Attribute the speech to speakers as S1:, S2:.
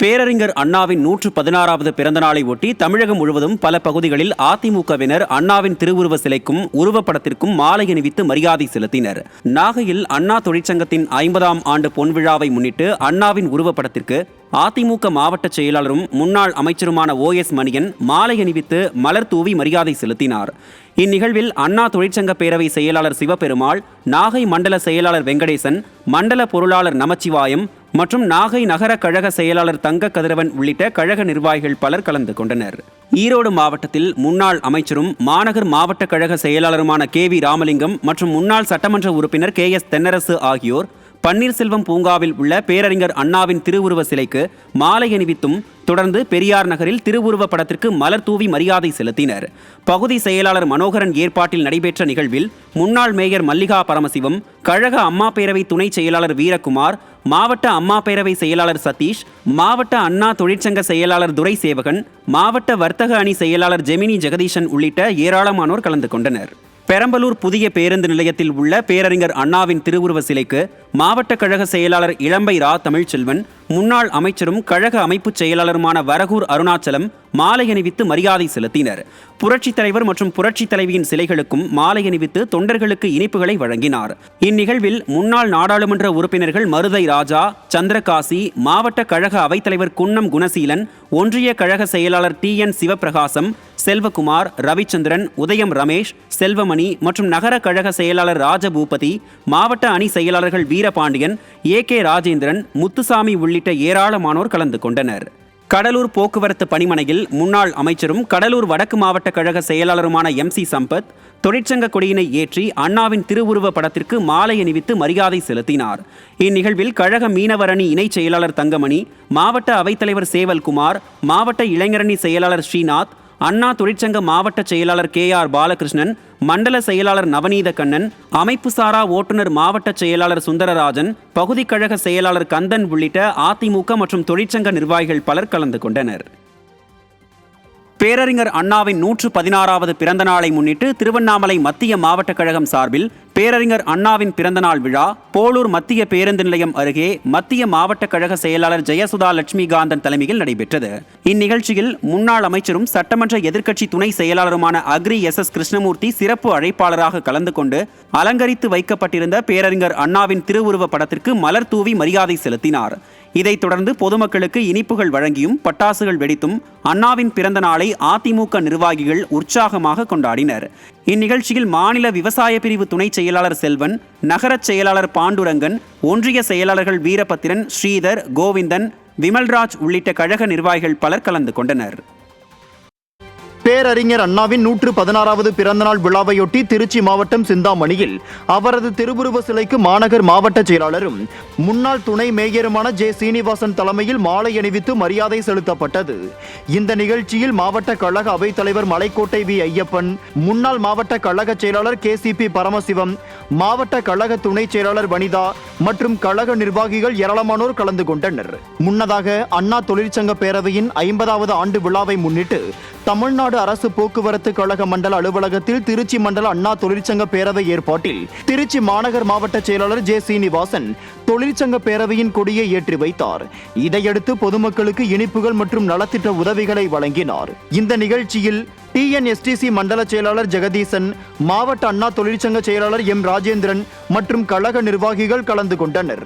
S1: பேரறிஞர் அண்ணாவின் 116வது பிறந்தநாளை ஒட்டி தமிழகம் முழுவதும் பல பகுதிகளில் அதிமுகவினர் அண்ணாவின் திருவுருவ சிலைக்கும் உருவப்படத்திற்கும் மாலை அணிவித்து மரியாதை செலுத்தினர். நாகையில் அண்ணா தொழிற்சங்கத்தின் 50ஆம் ஆண்டு பொன்விழாவை முன்னிட்டு அண்ணாவின் உருவப்படத்திற்கு அதிமுக மாவட்ட செயலாளரும் முன்னாள் அமைச்சருமான OS மணியன் மாலை அணிவித்து மலர் தூவி மரியாதை செலுத்தினார். இந்நிகழ்வில் அண்ணா தொழிற்சங்க பேரவை செயலாளர் சிவபெருமாள், நாகை மண்டல செயலாளர் வெங்கடேசன், மண்டல பொருளாளர் நமச்சிவாயம் மற்றும் நாகை நகர கழக செயலாளர் தங்க கதிரவன் உள்ளிட்ட கழக நிர்வாகிகள் பலர் கலந்து கொண்டனர். ஈரோடு மாவட்டத்தில் முன்னாள் அமைச்சரும் மாநகர் மாவட்ட கழக செயலாளருமான KV ராமலிங்கம் மற்றும் முன்னாள் சட்டமன்ற உறுப்பினர் KS தென்னரசு ஆகியோர் பன்னீர்செல்வம் பூங்காவில் உள்ள பேரறிஞர் அண்ணாவின் திருவுருவ சிலைக்கு மாலை அணிவித்தும் தொடர்ந்து பெரியார் நகரில் திருவுருவ படத்திற்கு மலர் தூவி மரியாதை செலுத்தினர். பகுதி செயலாளர் மனோகரன் ஏற்பாட்டில் நடைபெற்ற நிகழ்வில் முன்னாள் மேயர் மல்லிகா பரமசிவம், கழக அம்மா பேரவை துணை செயலாளர் வீரகுமார், மாவட்ட அம்மா பேரவை செயலாளர் சதீஷ், மாவட்ட அண்ணா தொழிற்சங்க செயலாளர் துரை சேவகன், மாவட்ட வர்த்தக அணி செயலாளர் ஜெமினி ஜெகதீஷன் உள்ளிட்ட ஏராளமானோர் கலந்து கொண்டனர். பெரம்பலூர் புதிய பேருந்து நிலையத்தில் உள்ள பேரறிஞர் அண்ணாவின் திருவுருவ சிலைக்கு மாவட்ட கழக செயலாளர் இளம்பை ரா தமிழ்ச்செல்வன், முன்னாள் அமைச்சரும் கழக அமைப்புச் செயலாளருமான வரகூர் அருணாச்சலம் மாலை அணிவித்து மரியாதை செலுத்தினர். புரட்சித் தலைவர் மற்றும் புரட்சித் தலைவியின் சிலைகளுக்கும் மாலை அணிவித்து தொண்டர்களுக்கு இனிப்புகளை வழங்கினார். இந்நிகழ்வில் முன்னாள் நாடாளுமன்ற உறுப்பினர்கள் மருதை ராஜா, சந்திரகாசி, மாவட்ட கழக அவைத்தலைவர் குன்னம் குணசீலன், ஒன்றிய கழக செயலாளர் TN சிவபிரகாசம், செல்வகுமார், ரவிச்சந்திரன், உதயம் ரமேஷ், செல்வமணி மற்றும் நகர கழக செயலாளர் ராஜபூபதி, மாவட்ட அணி செயலாளர்கள் வீரபாண்டியன், AK ராஜேந்திரன், முத்துசாமி உள்ளிட்ட ஏராளமானோர் கலந்து கொண்டனர். கடலூர் போக்குவரத்து பணிமனையில் முன்னாள் அமைச்சரும் கடலூர் வடக்கு மாவட்ட கழக செயலாளருமான MC சம்பத் தொழிற்சங்க கொடியினை ஏற்றி அண்ணாவின் திருவுருவ படத்திற்கு மாலை அணிவித்து மரியாதை செலுத்தினார். இந்நிகழ்வில் கழக மீனவரணி இணைச் செயலாளர் தங்கமணி, மாவட்ட அவைத்தலைவர் சேவல்குமார், மாவட்ட இளைஞரணி செயலாளர் ஸ்ரீநாத், அண்ணா தொழிற்சங்க மாவட்ட செயலாளர் KR பாலகிருஷ்ணன், மண்டல செயலாளர் நவநீத கண்ணன், அமைப்பு சாரா ஓட்டுநர் மாவட்ட செயலாளர் சுந்தரராஜன், பகுதி கழக செயலாளர் கந்தன் உள்ளிட்ட அதிமுக மற்றும் தொழிற்சங்க நிர்வாகிகள் பலர் கலந்து கொண்டனர். பேரறிஞர் அண்ணாவின் 116வது பிறந்த நாளை முன்னிட்டு திருவண்ணாமலை மத்திய மாவட்ட கழகம் சார்பில் பேரறிஞர் அண்ணாவின் பிறந்தநாள் விழா போலூர் மத்திய பேருந்து நிலையம் அருகே மத்திய மாவட்ட கழக செயலாளர் ஜெயசுதா லட்சுமிகாந்தன் தலைமையில் நடைபெற்றது. இந்நிகழ்ச்சியில் முன்னாள் அமைச்சரும் சட்டமன்ற எதிர்க்கட்சி துணை செயலாளருமான அக்ரி SS கிருஷ்ணமூர்த்தி சிறப்பு அழைப்பாளராக கலந்து கொண்டு அலங்கரித்து வைக்கப்பட்டிருந்த பேரறிஞர் அண்ணாவின் திருவுருவ படத்திற்கு மலர் தூவி மரியாதை செலுத்தினார். இதைத் தொடர்ந்து பொதுமக்களுக்கு இனிப்புகள் வழங்கியும் பட்டாசுகள் வெடித்தும் அண்ணாவின் பிறந்த நாளை அதிமுக நிர்வாகிகள் உற்சாகமாக கொண்டாடினர். இந்நிகழ்ச்சியில் மாநில விவசாய பிரிவு துணை செயலாளர் செல்வன், நகர செயலாளர் பாண்டுரங்கன், ஒன்றிய செயலாளர்கள் வீரபத்திரன், ஸ்ரீதர், கோவிந்தன், விமல்ராஜ் உள்ளிட்ட கழக நிர்வாகிகள் பலர் கலந்து கொண்டனர்.
S2: பேரறிஞர் அண்ணாவின் 116வது பிறந்தநாள் விழாவையொட்டி திருச்சி மாவட்டம் சிந்தாமணியில் அவரது திருவுருவ சிலைக்கு மாநகர் மாவட்ட செயலாளரும் முன்னாள் துணை மேயருமான J சீனிவாசன் தலைமையில் மாலை அணிவித்து மரியாதை செலுத்தப்பட்டது. இந்த நிகழ்ச்சியில் மாவட்ட கழக அவைத்தலைவர் மலைக்கோட்டை V ஐயப்பன், முன்னாள் மாவட்ட கழக செயலாளர் KCP பரமசிவம், மாவட்ட கழக துணை செயலாளர் வனிதா மற்றும் கழக நிர்வாகிகள் ஏராளமானோர் கலந்து கொண்டனர். முன்னதாக அண்ணா தொழிற்சங்க பேரவையின் 50வது ஆண்டு விழாவை முன்னிட்டு தமிழ்நாடு அரசு போக்குவரத்து கழக மண்டல அலுவலகத்தில் திருச்சி மண்டல அண்ணா தொழிற்சங்க பேரவை ஏற்பாட்டில் திருச்சி மாநகர் மாவட்ட செயலாளர் J சீனிவாசன் தொழிற்சங்க பேரவையின் கொடியை ஏற்றி வைத்தார். இதையடுத்து பொதுமக்களுக்கு இனிப்புகள் மற்றும் நலத்திட்ட உதவிகளை வழங்கினார். இந்த நிகழ்ச்சியில் TNSTC மண்டல செயலாளர் ஜெகதீசன், மாவட்ட அண்ணா தொழிற்சங்க செயலாளர் M ராஜேந்திரன் மற்றும் கழக நிர்வாகிகள் கலந்து கொண்டனர்.